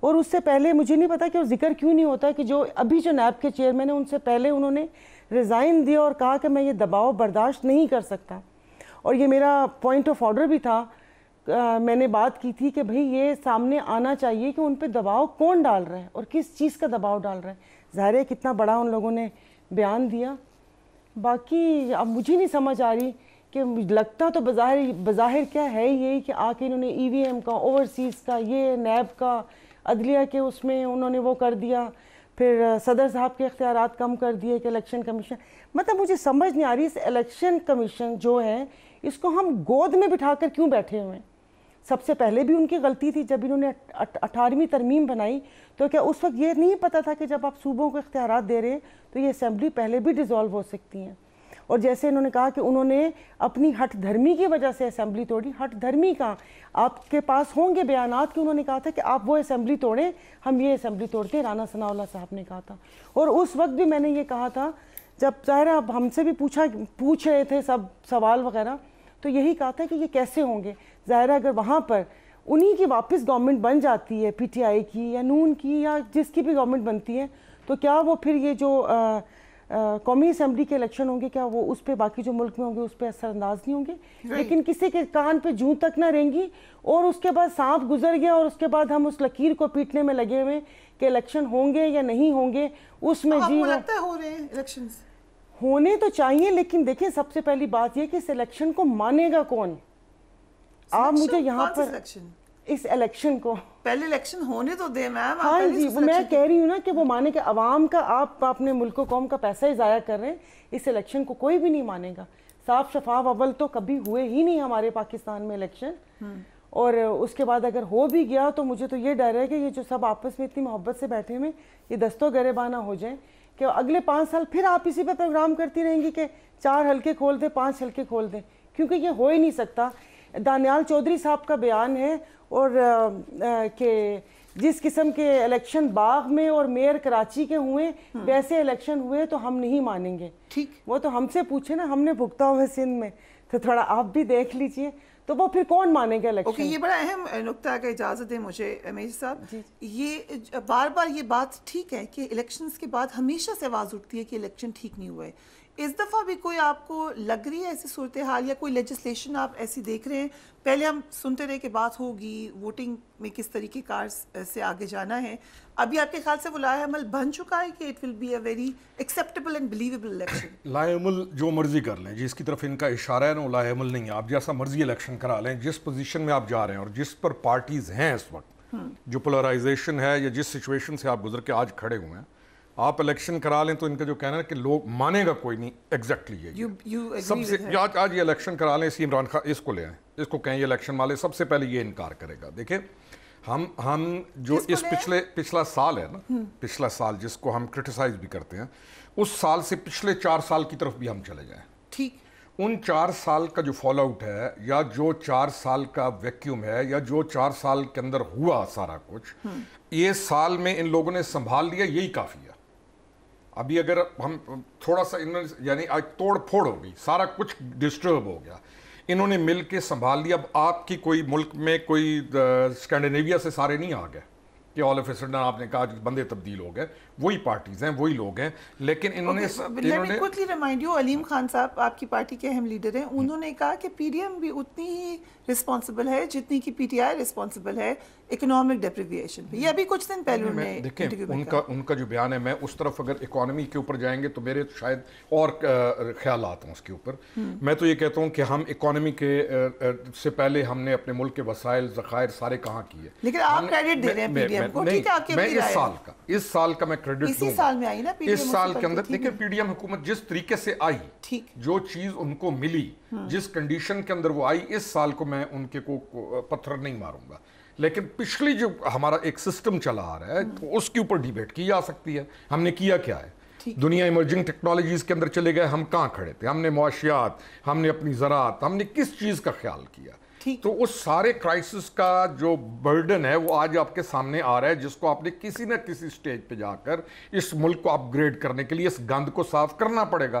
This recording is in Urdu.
اور اس سے پہلے مجھے نہیں پتا کہ وہ ذکر کیوں نہیں ہوتا کہ جو ابھی جو نیب کے چیئرمین ہیں ان سے پہلے انہوں نے ریزائن دیا اور کہا کہ میں یہ دباؤ برداشت نہیں کر سکتا. اور یہ میرا پوائنٹ آف آرڈر بھی تھا. میں نے بات کی تھی کہ بھئی یہ سامنے آنا چاہیے کہ ان پہ دباؤ کون ڈال رہا ہے اور کس چیز کا دباؤ ڈال رہا ہے. ظاہر ہے کتنا بڑا ان لوگوں نے بیان دیا. باقی اب مجھے نہیں سمجھ آ رہی کہ لگتا تو بظاہر کیا ہے یہی کہ آ کے انہوں نے ای وی ایم کا، اوورسیز کا، یہ نیب کا، عدلیہ کے اس میں انہوں نے وہ کر دیا، پھر صدر صاحب کے اختیارات کم کر دیے کہ الیکشن کمیشن. مطلب مجھے سمجھ نہیں آ رہی اس الیکشن کمیشن جو ہے اس کو ہم گود میں بٹھا کر کیوں بیٹھے ہوئے ہیں. سب سے پہلے بھی ان کی غلطی تھی جب انہوں نے 18ویں ترمیم بنائی تو کیا اس وقت یہ نہیں پتا تھا کہ جب آپ صوبوں کو اختیارات دے رہے ہیں تو یہ اسمبلی پہلے بھی ڈیزالو ہو سکتی ہیں. اور جیسے انہوں نے کہا کہ انہوں نے اپنی ہٹ دھرمی کی وجہ سے اسمبلی توڑی. ہٹ دھرمی کا آپ کے پاس ہوں گے بیانات کہ انہوں نے کہا تھا کہ آپ وہ اسمبلی توڑیں، ہم یہ اسمبلی توڑتے ہیں. رانا ثناء اللہ صاحب نے کہا تھا. اور اس وقت بھی میں نے یہ کہا تھا جب ظاہر اب ہم سے بھی پوچھ رہے تھے سب سوال وغیرہ تو یہی کہا تھا کہ یہ کیسے ہوں گے. ظاہر اگر وہاں پر انہی کی واپس گورنمنٹ بن جاتی ہے، پی ٹی آئی کی یا نون کی یا جس کی بھی گورنمنٹ بنتی ہے، تو کیا وہ پھر یہ جو قومی اسمبلی کے الیکشن ہوں گے کیا وہ اس پہ باقی جو ملک میں ہوں گے اس پہ اثر انداز نہیں ہوں گے؟ لیکن کسی کے کان پہ جوں تک نہ رہیں گی اور اس کے بعد سانپ گزر گیا اور اس کے بعد ہم اس لکیر کو پیٹنے میں لگے ہوئے کہ الیکشن ہوں گے یا نہیں ہوں گے. اس میں جی لگتا ہے ہو رہے ہیں الیکشنز، ہونے تو چاہیے، لیکن دیکھیں سب سے پہلی بات یہ کہ اس الیکشن کو مانے گا کون؟ آپ مجھے یہاں پر اس الیکشن کو پہلے الیکشن ہونے تو دے میم. ہاں جی، میں کہہ رہی ہوں نا کہ وہ مانے کہ عوام کا آپ اپنے ملک و قوم کا پیسہ ہی ضائع کر رہے ہیں. اس الیکشن کو کوئی بھی نہیں مانے گا. صاف شفاف اول تو کبھی ہوئے ہی نہیں ہمارے پاکستان میں الیکشن، اور اس کے بعد اگر ہو بھی گیا تو مجھے تو یہ ڈر ہے کہ یہ جو سب آپس میں اتنی محبت سے بیٹھے ہوئے یہ دستوں گریبانہ ہو جائیں کہ اگلے 5 سال پھر آپ اسی پہ پروگرام کرتی رہیں گی کہ 4 حلقے کھول دیں 5 حلقے کھول دیں، کیونکہ یہ ہو ہی نہیں سکتا. دانیال چودھری صاحب کا بیان ہے اور کہ جس قسم کے الیکشن باغ میں اور میئر کراچی کے ہوئے ویسے الیکشن ہوئے تو ہم نہیں مانیں گے. ٹھیک، وہ تو ہم سے پوچھے نا، ہم نے بھگتا ہوا سندھ میں، تو تھوڑا آپ بھی دیکھ لیجئے تو وہ پھر کون مانے گا الیکشن. یہ بڑا اہم نقطہ کا اجازت ہے مجھے میجر صاحب. یہ بار بار یہ بات ٹھیک ہے کہ الیکشنز کے بعد ہمیشہ سے آواز اٹھتی ہے کہ الیکشن ٹھیک نہیں ہوئے. اس دفعہ بھی کوئی آپ کو لگ رہی ہے ایسی صورتحال یا کوئی لیجسلیشن آپ ایسی دیکھ رہے ہیں؟ پہلے ہم سنتے رہے کہ بات ہوگی ووٹنگ میں کس طریقہ کار سے آگے جانا ہے. ابھی آپ کے خیال سے وہ لائحہ عمل بن چکا ہے کہ it will be a very acceptable and believable election? لائحہ عمل جو مرضی کر لیں، جس کی طرف ان کا اشارہ ہے نا وہ لائحہ عمل نہیں ہے. آپ جیسا مرضی الیکشن کرا لیں، جس پوزیشن میں آپ جا رہے ہیں اور جس پر پارٹیز ہیں اس وقت، جو پولرائزیشن ہے یا جس سچویشن سے آپ گزر کے آج کھڑے ہوئے ہیں، آپ الیکشن کرا لیں تو ان کا جو کہنا ہے کہ لوگ مانے گا کوئی نہیں. ایگزیکٹلی یہ سب سے آج یہ الیکشن کرا لیں، اسی عمران خان اس کو لے آئیں، اس کو کہیں یہ الیکشن والے، سب سے پہلے یہ انکار کرے گا. دیکھیں ہم جو اس پچھلا سال ہے نا، پچھلا سال جس کو ہم کرٹیسائز بھی کرتے ہیں، اس سال سے پچھلے 4 سال کی طرف بھی ہم چلے جائیں، ٹھیک، ان 4 سال کا جو فال آؤٹ ہے یا جو 4 سال کا ویکیوم ہے یا جو 4 سال کے اندر ہوا سارا کچھ، یہ سال میں ان لوگوں نے سنبھال لیا، یہی کافی ہے. ابھی اگر ہم تھوڑا سا یعنی آج توڑ پھوڑ ہو گئی، سارا کچھ ڈسٹرب ہو گیا، انہوں نے مل کے سنبھال لیا. اب آپ کی کوئی ملک میں کوئی اسکینڈینیویا سے سارے نہیں آ گئے کہ آل آف اے سڈن آپ نے کہا بندے تبدیل ہو گئے، وہی پارٹیز ہیں، وہی لوگ ہیں، لیکن انہوں نے کوئکلی ریمائنڈ یو، علیم خان صاحب آپ کی پارٹی کے اہم لیڈر ہیں، انہوں نے کہا کہ پی ڈی ایم بھی اتنی ہی رسپانسبل ہے جتنی کہ پی ٹی آئی رسپانسبل ہے اکنامک ڈیپریویشن پہ. یہ ابھی کچھ دن پہلے دیکھیں ان کا جو بیان ہے، میں اس طرف اگر اکانومی کے اوپر جائیں گے تو میرے شاید اور خیالات ہیں اس کے اوپر. میں تو یہ کہتا ہوں کہ ہم اکانومی کے سے پہلے ہم نے اپنے ملک کے وسائل ذخائر سارے کہاں کیے. لیکن آپ کریڈٹ دے رہے ہیں پی ڈی ایم کو، ٹھیک ہے، آپ کی میں اس سال کا میں کریڈٹ دوں اسی سال میں آئی نا اس سال کے اندر. دیکھیں پی ڈی ایم حکومت جس طریقے سے آئی، جو چیز ان کو ملی، جس کنڈیشن کے اندر وہ آئی، اس سال کو میں ان کے کو پتھر نہیں ماروں گا. لیکن پچھلی جو ہمارا ایک سسٹم چلا آ رہا ہے تو اس کے اوپر ڈیبیٹ کی جا سکتی ہے. ہم نے کیا کیا ہے؟ دنیا ایمرجنگ ٹیکنالوجیز کے اندر چلے گئے، ہم کہاں کھڑے تھے؟ ہم نے معاشیات، ہم نے اپنی زراعت، ہم نے کس چیز کا خیال کیا؟ تو اس سارے کرائسس کا جو برڈن ہے وہ آج آپ کے سامنے آ رہا ہے، جس کو آپ نے کسی نہ کسی سٹیج پہ جا کر اس ملک کو اپ گریڈ کرنے کے لیے اس گند کو صاف کرنا پڑے گا.